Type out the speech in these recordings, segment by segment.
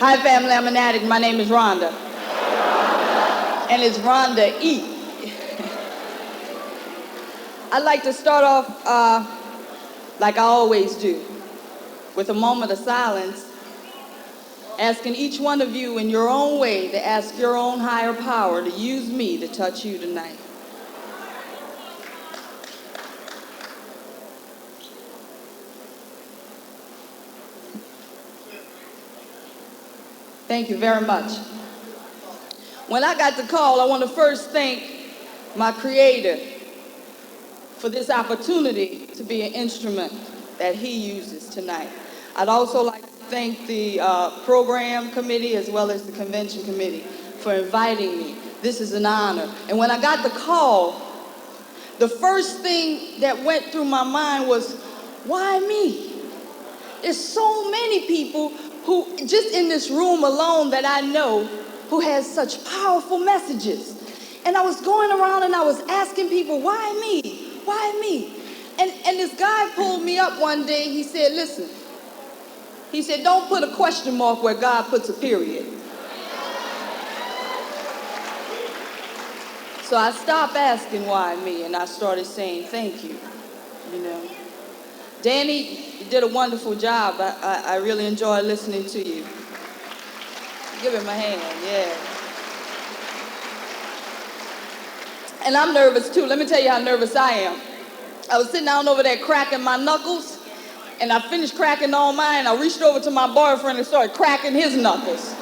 Hi, family. I'm an addict. My name is Rhonda. And it's Rhonda E. I'd like to start off like I always do, with a moment of silence, asking each one of you in your own way to ask your own higher power to use me to touch you tonight. Thank you very much. When I got the call, I want to first thank my Creator for this opportunity to be an instrument that He uses tonight. I'd also like to thank the program committee as well as the convention committee for inviting me. This is an honor. And when I got the call, the first thing that went through my mind was, why me? There's so many people who, just in this room alone that I know, who has such powerful messages. And I was going around and I was asking people, why me? Why me? And this guy pulled me up one day. He said, listen, he said, don't put a question mark where God puts a period. So I stopped asking why me, and I started saying thank you, you know. Danny, you did a wonderful job. I really enjoyed listening to you. Give him a hand, yeah. And I'm nervous too. Let me tell you how nervous I am. I was sitting down over there cracking my knuckles, and I finished cracking all mine. I reached over to my boyfriend and started cracking his knuckles.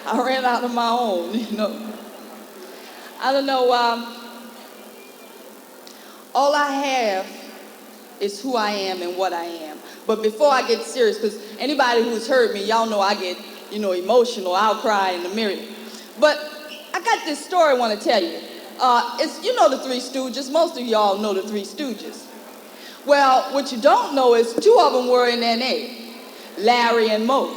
I ran out of my own, you know. I don't know, all I have is who I am and what I am. But before I get serious, because anybody who's heard me, y'all know I get, emotional. I'll cry in the mirror. But I got this story I want to tell you. It's, the Three Stooges. Most of y'all know the Three Stooges. Well, what you don't know is two of them were in NA, Larry and Moe.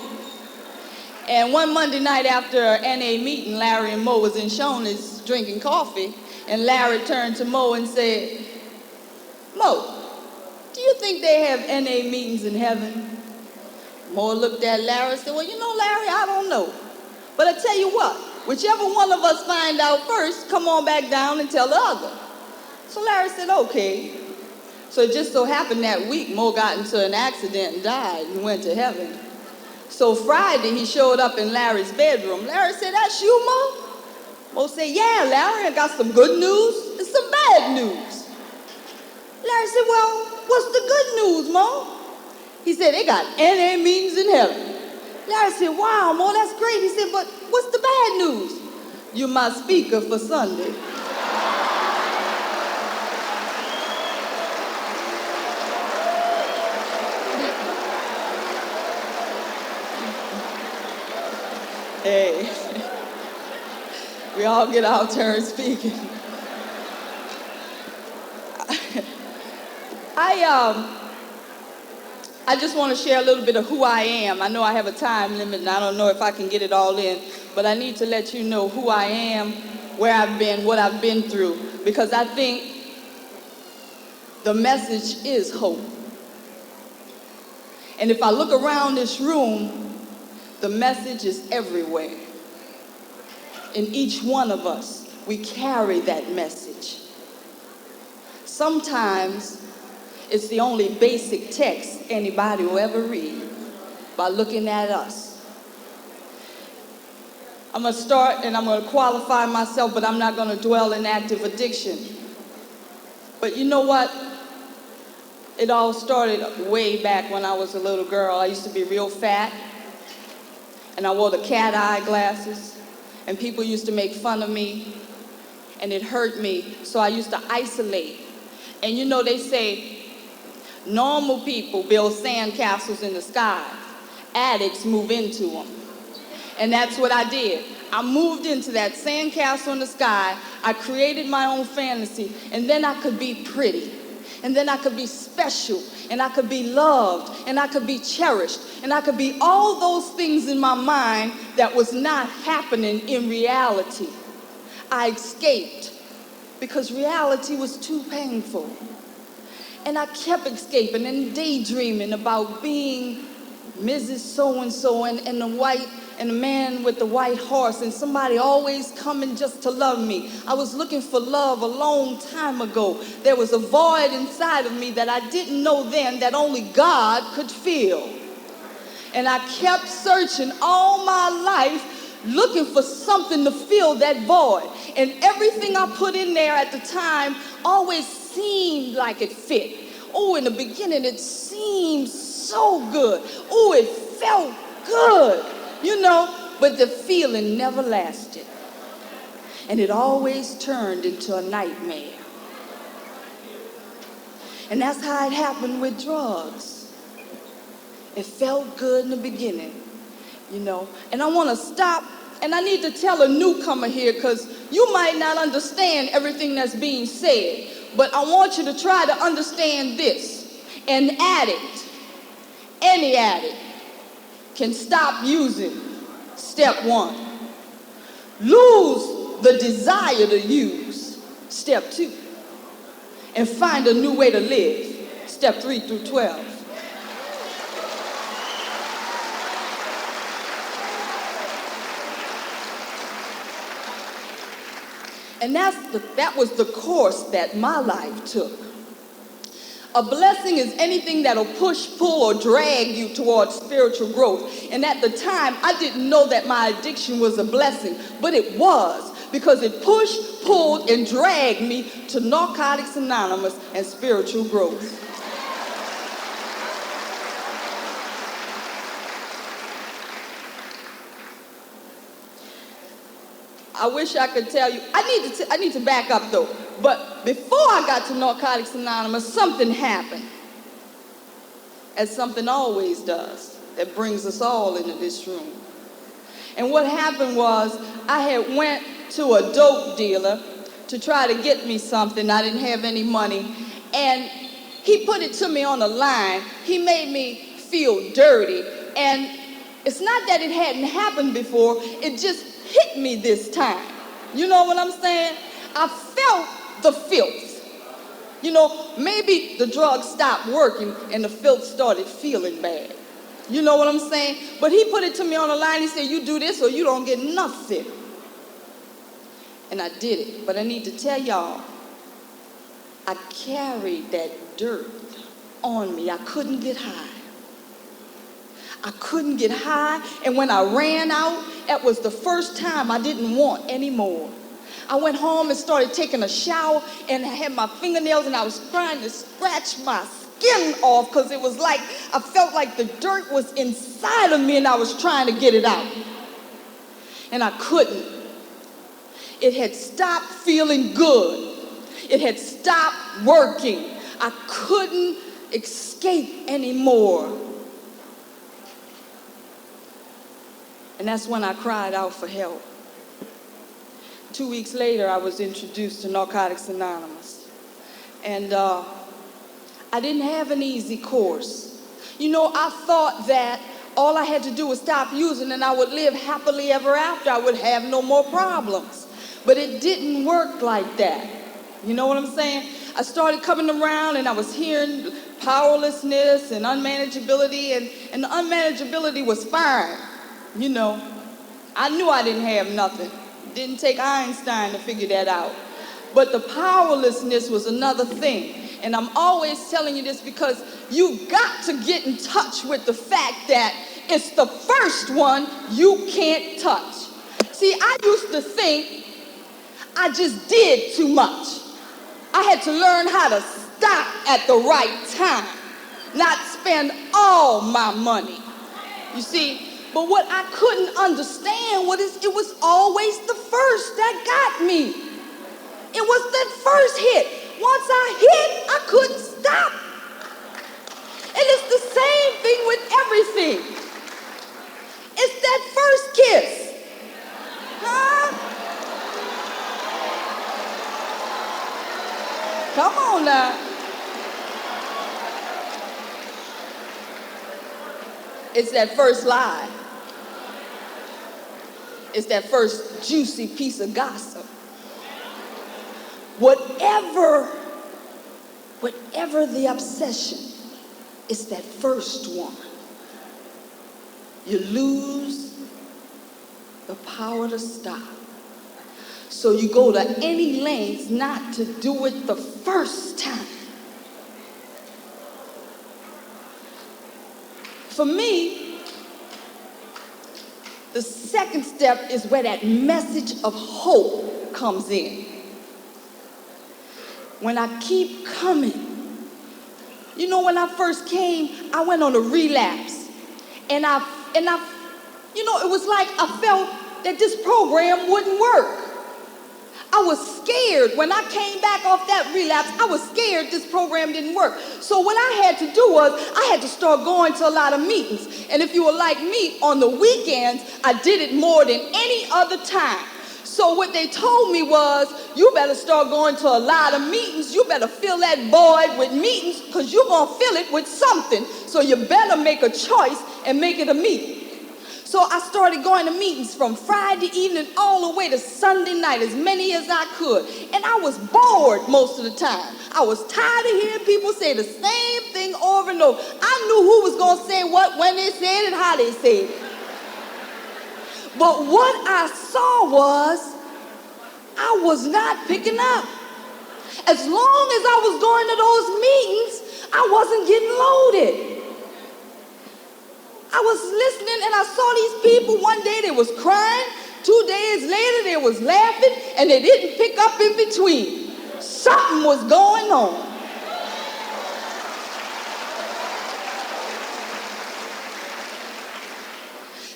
And one Monday night after an NA meeting, Larry and Moe was in Shoney's drinking coffee, and Larry turned to Moe and said, Moe, do you think they have NA meetings in heaven? Moe looked at Larry and said, well, Larry, I don't know. But I tell you what, whichever one of us find out first, come on back down and tell the other. So Larry said, okay. So it just so happened that week, Moe got into an accident and died and went to heaven. So Friday, he showed up in Larry's bedroom. Larry said, that's you, Moe? Moe said, yeah, Larry, I got some good news and some bad news. Larry said, well, what's the good news, Moe? He said, they got NA meetings in heaven. Larry said, wow, Moe, that's great. He said, but what's the bad news? You're my speaker for Sunday. Hey, we all get our turn speaking. I just want to share a little bit of who I am. I know I have a time limit and I don't know if I can get it all in, but I need to let you know who I am, where I've been, what I've been through, because I think the message is hope. And if I look around this room, the message is everywhere. In each one of us, we carry that message. Sometimes it's the only basic text anybody will ever read by looking at us. I'm going to start and I'm going to qualify myself, but I'm not going to dwell in active addiction. But you know what? It all started way back when I was a little girl. I used to be real fat, and I wore the cat eye glasses, and people used to make fun of me, and it hurt me, so I used to isolate. And they say normal people build sandcastles in the sky. Addicts move into them. And that's what I did. I moved into that sandcastle in the sky. I created my own fantasy, and then I could be pretty. And then I could be special, and I could be loved, and I could be cherished, and I could be all those things in my mind that was not happening in reality. I escaped because reality was too painful. And I kept escaping and daydreaming about being Mrs. So-and-so and the man with the white horse, and somebody always coming just to love me. I was looking for love a long time ago. There was a void inside of me that I didn't know then that only God could fill. And I kept searching all my life looking for something to fill that void. And everything I put in there at the time always seemed like it fit. Oh, in the beginning it seemed so good. Oh, it felt good, but the feeling never lasted. And it always turned into a nightmare. And that's how it happened with drugs. It felt good in the beginning, And I want to stop, and I need to tell a newcomer here, because you might not understand everything that's being said, but I want you to try to understand this. An addict, any addict, can stop using, step 1. Lose the desire to use, step 2. And find a new way to live, step 3 through 12. And that was the course that my life took. A blessing is anything that'll push, pull, or drag you towards spiritual growth. And at the time, I didn't know that my addiction was a blessing, but it was, because it pushed, pulled, and dragged me to Narcotics Anonymous and spiritual growth. I wish I could tell you. I need to back up though. But before I got to Narcotics Anonymous, something happened. As something always does, that brings us all into this room. And what happened was, I had went to a dope dealer to try to get me something. I didn't have any money. And he put it to me on the line. He made me feel dirty. And it's not that it hadn't happened before, it just hit me this time. You know what I'm saying? I felt the filth. Maybe the drug stopped working and the filth started feeling bad. You know what I'm saying? But he put it to me on the line. He said, you do this or you don't get nothing. And I did it. But I need to tell y'all, I carried that dirt on me. I couldn't get high. I couldn't get high, and when I ran out, that was the first time I didn't want any more. I went home and started taking a shower, and I had my fingernails, and I was trying to scratch my skin off, because it was like, I felt like the dirt was inside of me, and I was trying to get it out. And I couldn't. It had stopped feeling good. It had stopped working. I couldn't escape anymore. And that's when I cried out for help. 2 weeks later, I was introduced to Narcotics Anonymous. And I didn't have an easy course. I thought that all I had to do was stop using and I would live happily ever after. I would have no more problems. But it didn't work like that. You know what I'm saying? I started coming around and I was hearing powerlessness and unmanageability, and the unmanageability was fine. I knew I didn't have nothing. It didn't take Einstein to figure that out. But the powerlessness was another thing. And I'm always telling you this because you've got to get in touch with the fact that it's the first one you can't touch. See, I used to think I just did too much. I had to learn how to stop at the right time, not spend all my money. You see? But what I couldn't understand was it was always the first that got me. It was that first hit. Once I hit, I couldn't stop. And it's the same thing with everything. It's that first kiss. Huh? Come on now. It's that first lie. It's that first juicy piece of gossip. Whatever the obsession, it's that first one. you lose the power to stop. So you go to any lengths not to do it the first time. For me, the second step is where that message of hope comes in. When I keep coming. You know, when I first came, I went on a relapse. And you know, it was like I felt that this program wouldn't work. I was scared. When I came back off that relapse, I was scared this program didn't work. So what I had to do was I had to start going to a lot of meetings. And if you were like me, on the weekends, I did it more than any other time. So what they told me was, you better start going to a lot of meetings. You better fill that void with meetings because you're going to fill it with something. So you better make a choice and make it a meeting. So I started going to meetings from Friday evening all the way to Sunday night, as many as I could. And I was bored most of the time. I was tired of hearing people say the same thing over and over. I knew who was going to say what, when they said it, how they said it. But what I saw was, I was not picking up. As long as I was going to those meetings, I wasn't getting loaded. I was listening and I saw these people. One day they was crying. 2 days later they was laughing, and they didn't pick up in between. Something was going on.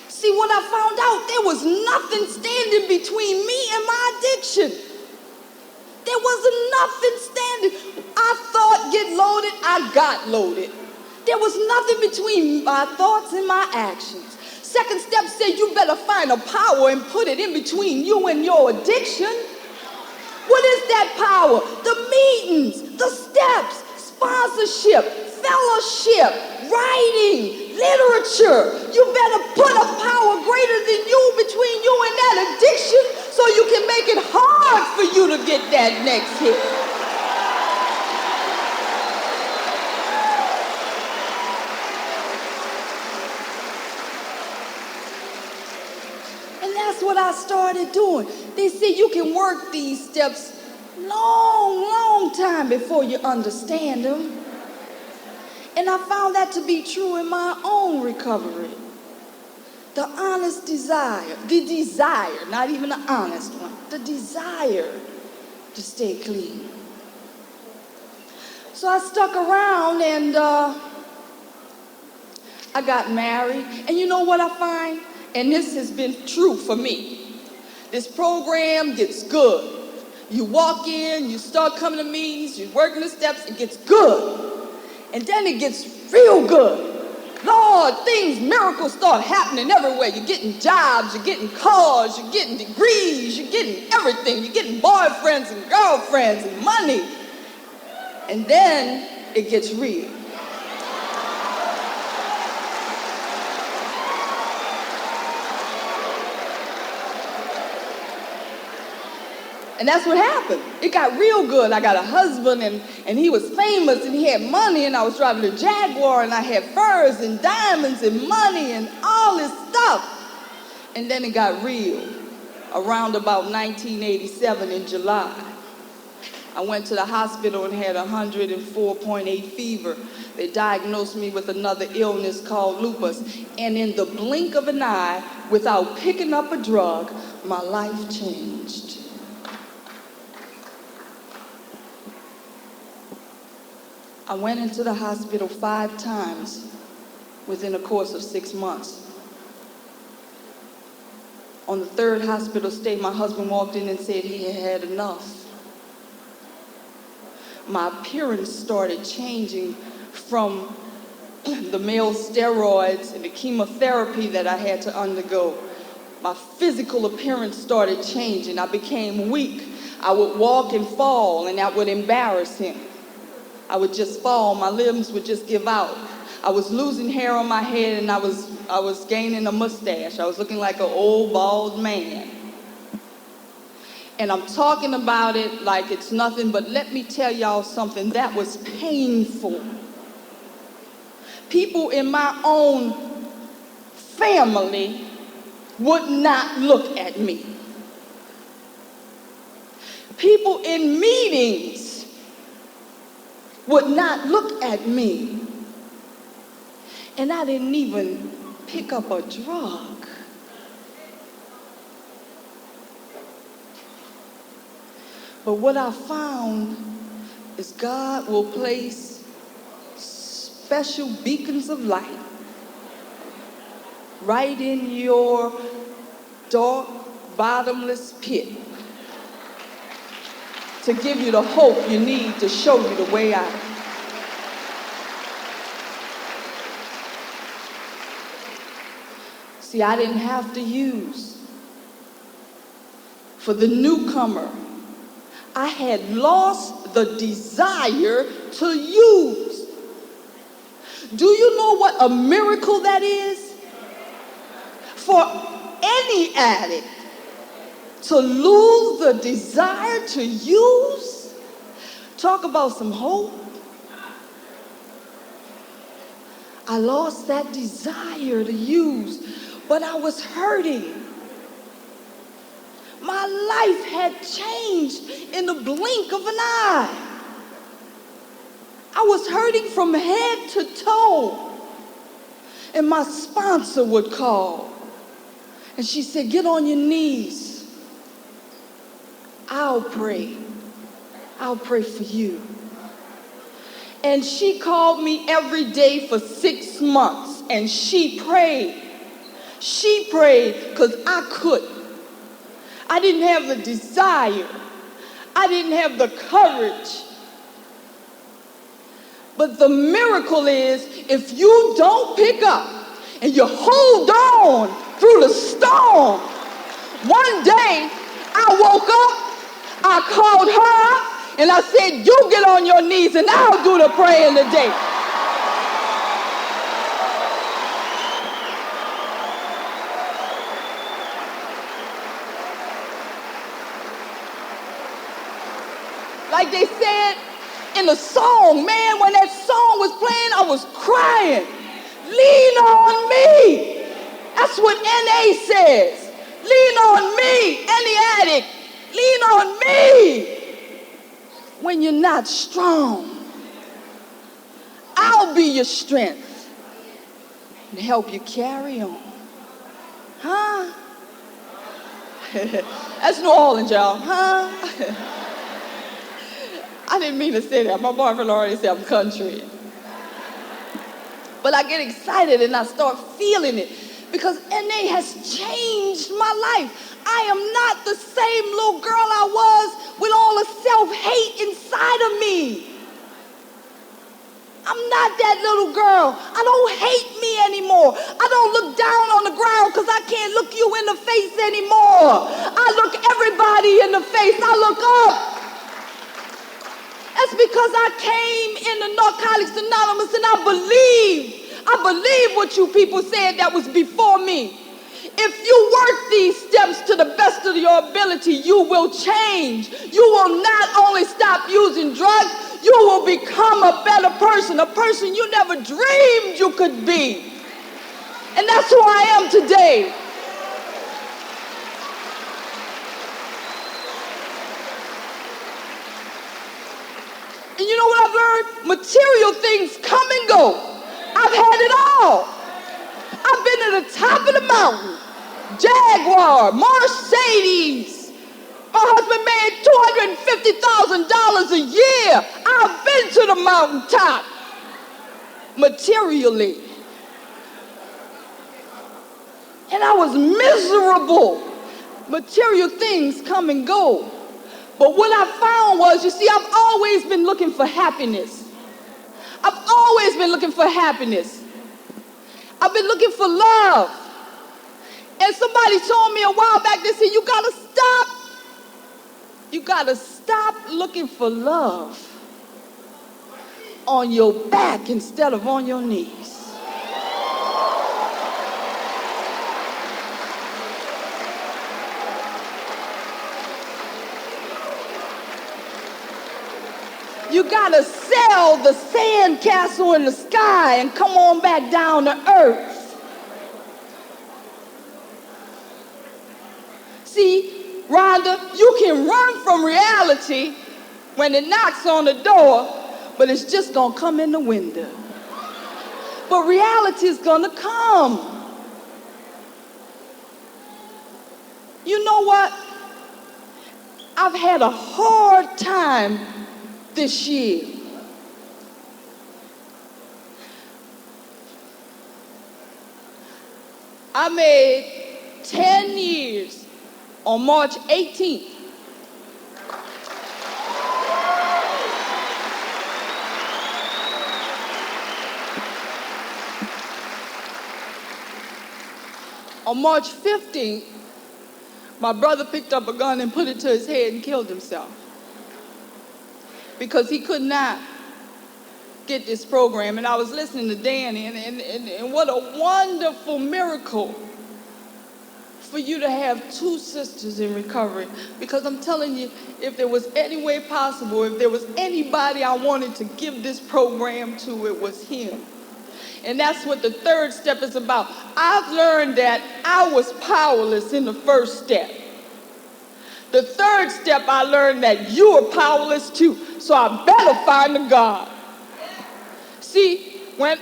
See, what I found out, there was nothing standing between me and my addiction. There wasn't nothing standing. I thought get loaded, I got loaded. There was nothing between my thoughts and my actions. Second step said you better find a power and put it in between you and your addiction. What is that power? The meetings, the steps, sponsorship, fellowship, writing, literature. You better put a power greater than you between you and that addiction so you can make it hard for you to get that next hit. What I started doing. They said you can work these steps long time before you understand them. And I found that to be true in my own recovery. The honest desire, not even the honest one, the desire to stay clean. So I stuck around and I got married. And you know what I find? And this has been true for me. This program gets good. You walk in, you start coming to meetings, you're working the steps, it gets good. And then it gets real good. Lord, miracles start happening everywhere. You're getting jobs, you're getting cars, you're getting degrees, you're getting everything. You're getting boyfriends and girlfriends and money. And then it gets real. And that's what happened. It got real good. I got a husband, and he was famous, and he had money, and I was driving a Jaguar, and I had furs and diamonds and money and all this stuff. And then it got real. Around about 1987 in July, I went to the hospital and had 104.8 fever. They diagnosed me with another illness called lupus. And in the blink of an eye, without picking up a drug, my life changed. I went into the hospital 5 times within a course of 6 months. On the 3rd hospital stay, my husband walked in and said he had had enough. My appearance started changing from the male steroids and the chemotherapy that I had to undergo. My physical appearance started changing. I became weak. I would walk and fall, and that would embarrass him. I would just fall, my limbs would just give out. I was losing hair on my head, and I was gaining a mustache. I was looking like an old bald man. And I'm talking about it like it's nothing, but let me tell y'all something that was painful. People in my own family would not look at me. People in meetings would not look at me. And I didn't even pick up a drug. But what I found is God will place special beacons of light right in your dark, bottomless pit to give you the hope you need to show you the way out. See, I didn't have to use. For the newcomer, I had lost the desire to use. Do you know what a miracle that is? For any addict to lose the desire to use. Talk about some hope. I lost that desire to use, but I was hurting. My life had changed in the blink of an eye. I was hurting from head to toe. And my sponsor would call. And she said, get on your knees. I'll pray. I'll pray for you. And she called me every day for 6 months. And she prayed. She prayed because I couldn't. I didn't have the desire. I didn't have the courage. But the miracle is, if you don't pick up and you hold on through the storm, one day I woke up, I called her, and I said, you get on your knees and I'll do the praying today. Like they said in the song, man, when that song was playing, I was crying. Lean on me. That's what NA says. Lean on me, any addict. Lean on me. When you're not strong, I'll be your strength and help you carry on. Huh? That's New Orleans, y'all. Huh? I didn't mean to say that. My boyfriend already said I'm country. But I get excited and I start feeling it because NA has changed my life. I am not the same little girl I was with all the self-hate inside of me. I'm not that little girl. I don't hate me anymore. I don't look down on the ground because I can't look you in the face anymore. I look everybody in the face. I look up. That's because I came into Narcotics Anonymous and I believe what you people said that was before me. If you work these steps to the best of your ability, you will change. You will not only stop using drugs, you will become a better person, a person you never dreamed you could be. And that's who I am today. And you know what I've learned? Material things come and go. I've had it all. I've been to the top of the mountain. Jaguar, Mercedes. My husband made $250,000 a year. I've been to the mountaintop. Materially. And I was miserable. Material things come and go. But what I found was, you see, I've always been looking for happiness. I've always been looking for happiness. I've been looking for love. And somebody told me a while back, they said, you gotta stop looking for love on your back instead of on your knees. You gotta sell the sand castle in the sky and come on back down to earth. See, Rhonda, you can run from reality when it knocks on the door, but it's just gonna come in the window. But reality is gonna come. You know what? I've had a hard time this year. I made 10 years on March 18th. On March 15th, my brother picked up a gun and put it to his head and killed himself because he could not get this program. And I was listening to Danny, and what a wonderful miracle for you to have two sisters in recovery. Because I'm telling you, if there was any way possible, if there was anybody I wanted to give this program to, it was him. And that's what the third step is about. I've learned that I was powerless in the first step. The third step, I learned that you are powerless too. So I better find a God. See, when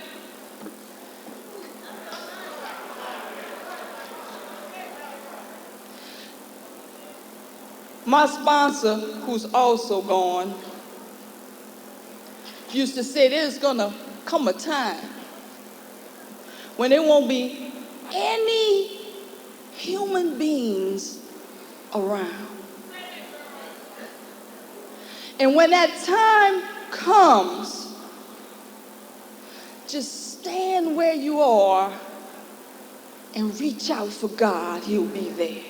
my sponsor, who's also gone, used to say there's gonna come a time when there won't be any human beings around. And when that time comes, just stand where you are and reach out for God. He'll be there.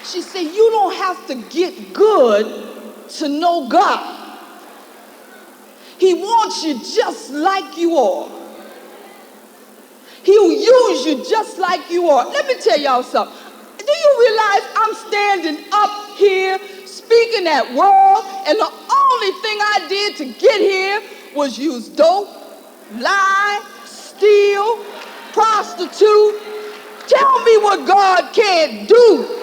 She said, you don't have to get good to know God. He wants you just like you are. He'll use you just like you are. Let me tell y'all something. Do you realize I'm standing up here speaking that word, and the only thing I did to get here was use dope, lie, steal, prostitute. Tell me what God can't do.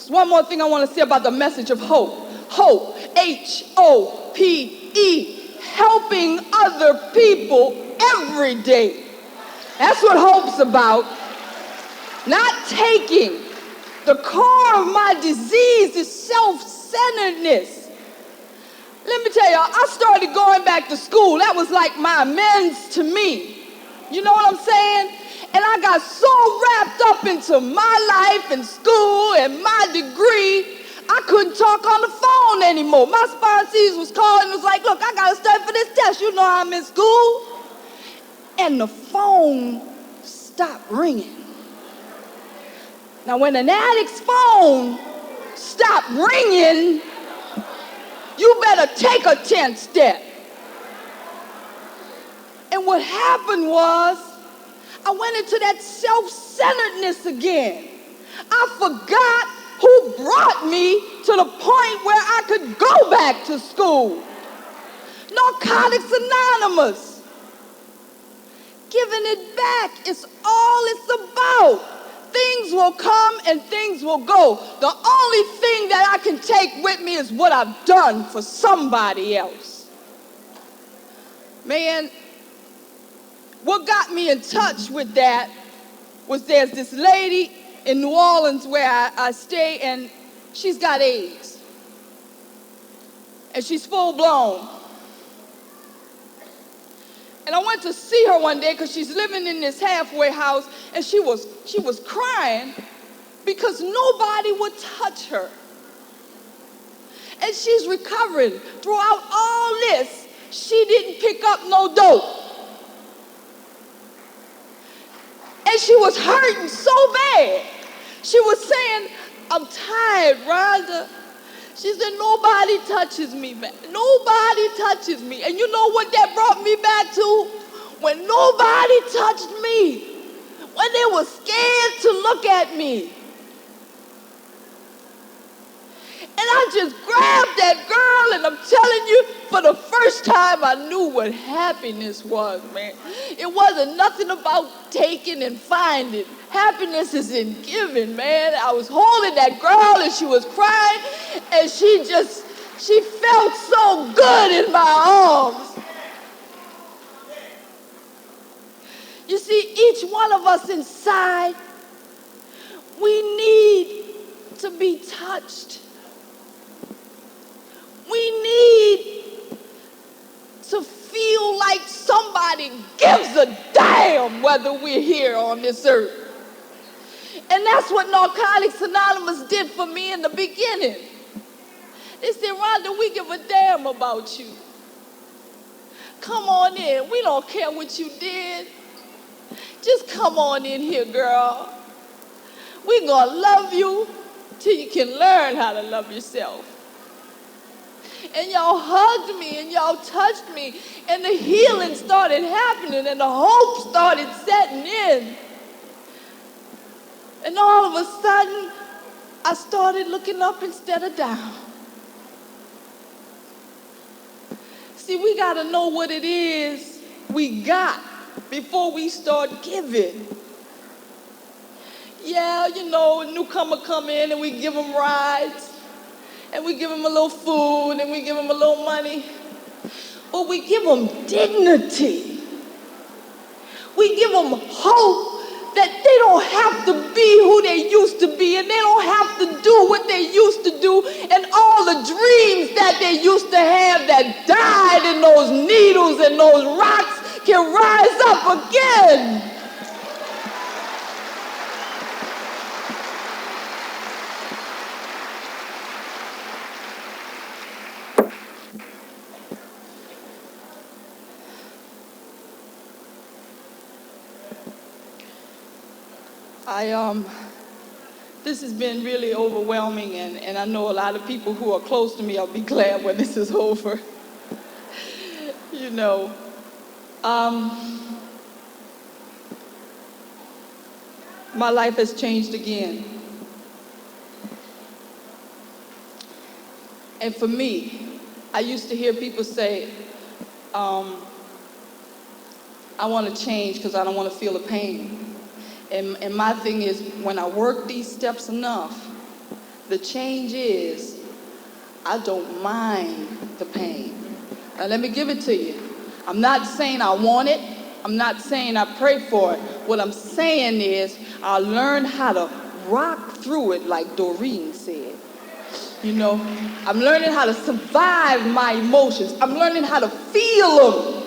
One more thing I want to say about the message of hope. Hope, H-O-P-E, helping other people every day. That's what hope's about. Not taking. The core of my disease is self-centeredness. Let me tell y'all, I started going back to school. That was like my amends to me. You know what I'm saying? And I got so wrapped up into my life and school and my degree, I couldn't talk on the phone anymore. My sponsees was calling and was like, look, I got to study for this test. You know I'm in school. And the phone stopped ringing. Now, when an addict's phone stopped ringing, you better take a 10th step. And what happened was, I went into that self-centeredness again. I forgot who brought me to the point where I could go back to school. Narcotics Anonymous. Giving it back is all it's about. Things will come and things will go. The only thing that I can take with me is what I've done for somebody else. Man, what got me in touch with that was there's this lady in New Orleans where I stay, and she's got AIDS. And she's full blown. And I went to see her one day because she's living in this halfway house, and she was crying because nobody would touch her. And she's recovering. Throughout all this, she didn't pick up no dope. And she was hurting so bad. She was saying, I'm tired, Rhonda. She said, nobody touches me, man. Nobody touches me. And you know what that brought me back to? when nobody touched me, when they were scared to look at me. And I just grabbed that girl, and I'm telling you, for the first time, I knew what happiness was, man. It wasn't nothing about taking and finding. Happiness is in giving, man. I was holding that girl, and she was crying, and she felt so good in my arms. You see, each one of us inside, we need to be touched. We need to feel like somebody gives a damn whether we're here on this earth. And that's what Narcotics Anonymous did for me in the beginning. They said, Rhonda, we give a damn about you. Come on in. We don't care what you did. Just come on in here, girl. We're going to love you till you can learn how to love yourself. And y'all hugged me and y'all touched me, and the healing started happening and the hope started setting in. And all of a sudden, I started looking up instead of down. See, we got to know what it is we got before we start giving. Yeah, you know, a newcomer come in and we give them rides. And we give them a little food, and we give them a little money. But we give them dignity. We give them hope that they don't have to be who they used to be, and they don't have to do what they used to do, and all the dreams that they used to have that died in those needles and those rocks can rise up again. This has been really overwhelming, and I know a lot of people who are close to me will be glad when this is over. You know, my life has changed again. And for me, I used to hear people say, I want to change because I don't want to feel the pain. And my thing is, when I work these steps enough, the change is, I don't mind the pain. Now let me give it to you. I'm not saying I want it. I'm not saying I pray for it. What I'm saying is, I learn how to rock through it like Doreen said. You know, I'm learning how to survive my emotions. I'm learning how to feel them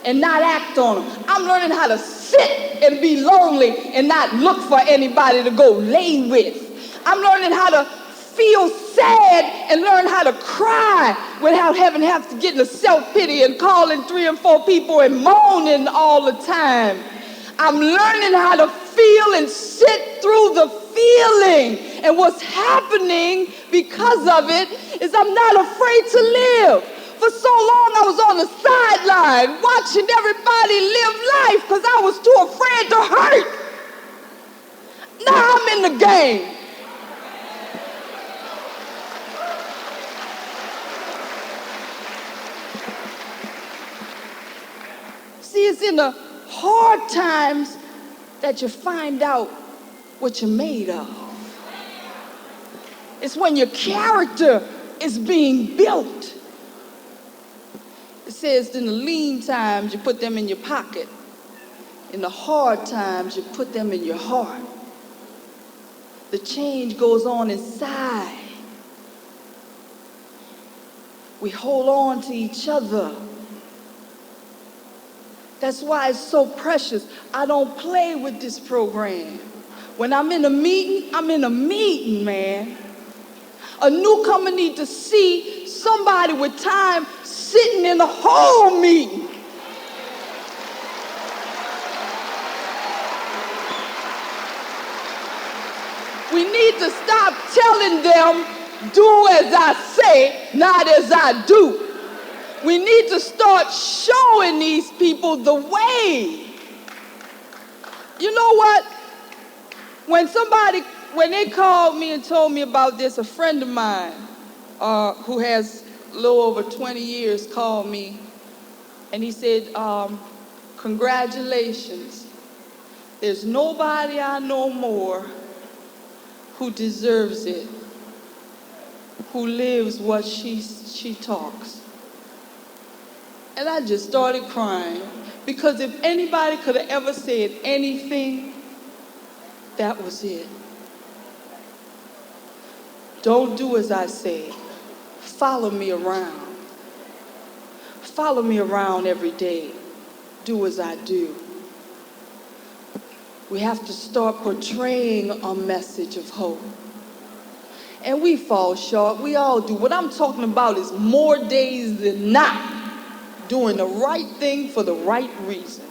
and not act on them. I'm learning how to sit and be lonely and not look for anybody to go lay with. I'm learning how to feel sad and learn how to cry without having to get into self-pity and calling 3 and 4 people and moaning all the time. I'm learning how to feel and sit through the feeling. And what's happening because of it is I'm not afraid to live. For so long, I was on the sideline watching everybody live life because I was too afraid to hurt. Now I'm in the game. See, it's in the hard times that you find out what you're made of. It's when your character is being built. It says in the lean times, you put them in your pocket. In the hard times, you put them in your heart. The change goes on inside. We hold on to each other. That's why it's so precious. I don't play with this program. When I'm in a meeting, I'm in a meeting, man. A newcomer needs to see somebody with time sitting in the whole meeting. We need to stop telling them, do as I say, not as I do. We need to start showing these people the way. You know what? When they called me and told me about this, a friend of mine who has a little over 20 years called me, and he said, congratulations. There's nobody I know more who deserves it, who lives what she talks. And I just started crying, because if anybody could have ever said anything, that was it. Don't do as I say. Follow me around. Follow me around every day. Do as I do. We have to start portraying a message of hope. And we fall short. We all do. What I'm talking about is more days than not doing the right thing for the right reason.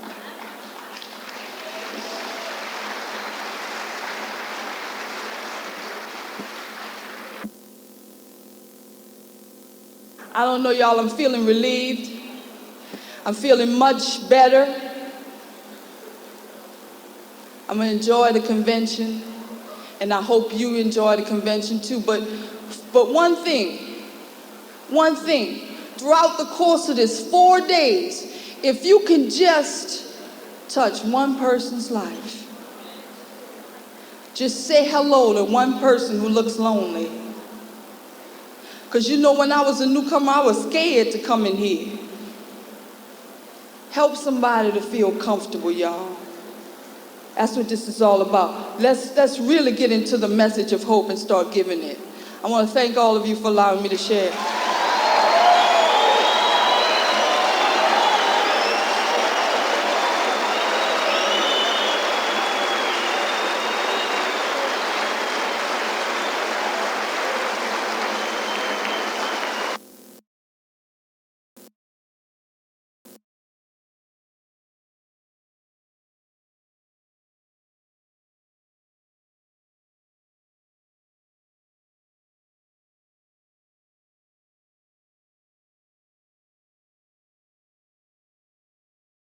I don't know, y'all, I'm feeling relieved. I'm feeling much better. I'm gonna enjoy the convention, and I hope you enjoy the convention too. But one thing, throughout the course of this 4 days, if you can just touch one person's life, just say hello to one person who looks lonely. Because you know, when I was a newcomer, I was scared to come in here. Help somebody to feel comfortable, y'all. That's what this is all about. Let's really get into the message of hope and start giving it. I want to thank all of you for allowing me to share.